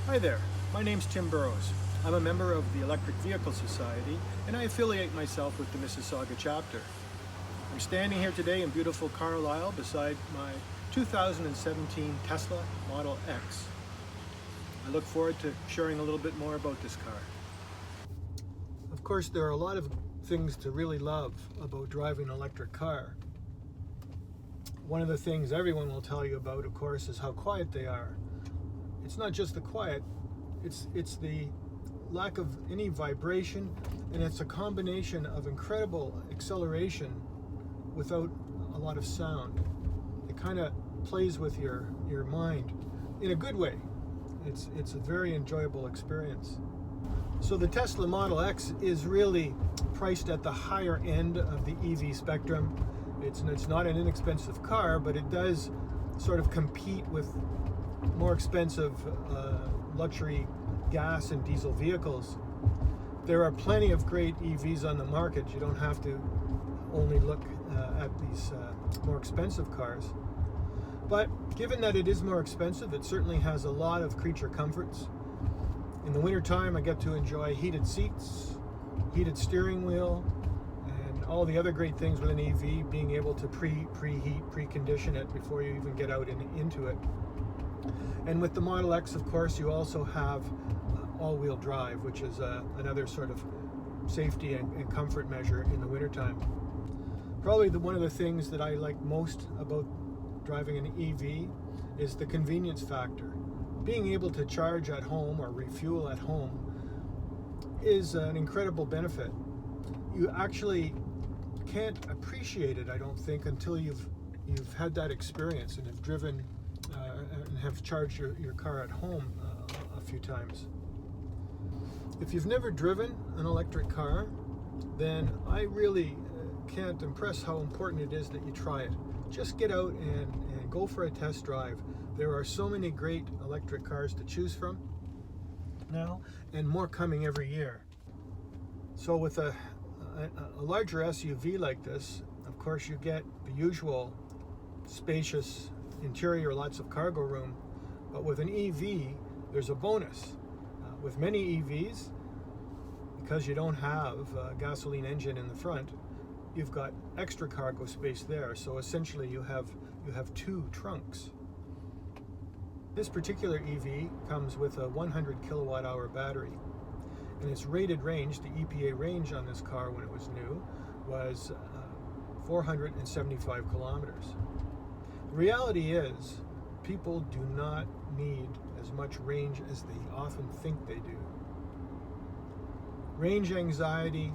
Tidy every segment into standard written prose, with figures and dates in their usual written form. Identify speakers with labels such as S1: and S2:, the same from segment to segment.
S1: Hi there, my name's Tim Burrows. I'm a member of the Electric Vehicle Society and I affiliate myself with the Mississauga chapter. I'm standing here today in beautiful Carlisle beside my 2017 Tesla Model X. I look forward to sharing a little bit more about this car. Of course, there are a lot of things to really love about driving an electric car. One of the things everyone will tell you about, of course, is how quiet they are. It's not just the quiet, it's the lack of any vibration, and it's a combination of incredible acceleration without a lot of sound. It kind of plays with your mind in a good way. It's a very enjoyable experience. So the Tesla Model X is really priced at the higher end of the EV spectrum. It's not an inexpensive car, but it does sort of compete with more expensive luxury gas and diesel vehicles. There are plenty of great EVs on the market. You don't have to only look at these more expensive cars. But given that it is more expensive, it certainly has a lot of creature comforts. In the wintertime, I get to enjoy heated seats, heated steering wheel, and all the other great things with an EV, being able to preheat, precondition it before you even get out into it. And with the Model X, of course, you also have all-wheel drive, which is another sort of safety and comfort measure in the wintertime. Probably one of the things that I like most about driving an EV is the convenience factor. Being able to charge at home or refuel at home is an incredible benefit. You actually can't appreciate it, I don't think, until you've had that experience and have driven and have charged your car at home a few times. If you've never driven an electric car, then I really can't impress how important it is that you try it. Just get out and go for a test drive. There are so many great electric cars to choose from now, and more coming every year. So with a larger SUV like this, of course, you get the usual spacious interior, lots of cargo room, but with an EV, there's a bonus. With many EVs, because you don't have a gasoline engine in the front, you've got extra cargo space there. So essentially, you have two trunks. This particular EV comes with a 100 kilowatt hour battery, and its rated range, the EPA range on this car when it was new, was 475 kilometers. The reality is, people do not need as much range as they often think they do. Range anxiety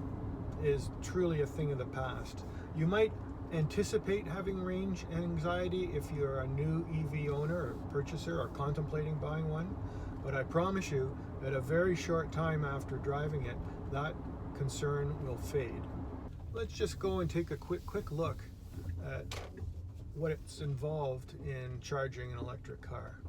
S1: is truly a thing of the past. You might anticipate having range anxiety if you're a new EV owner or purchaser or contemplating buying one, but I promise you that a very short time after driving it, that concern will fade. Let's just go and take a quick look at what's involved in charging an electric car.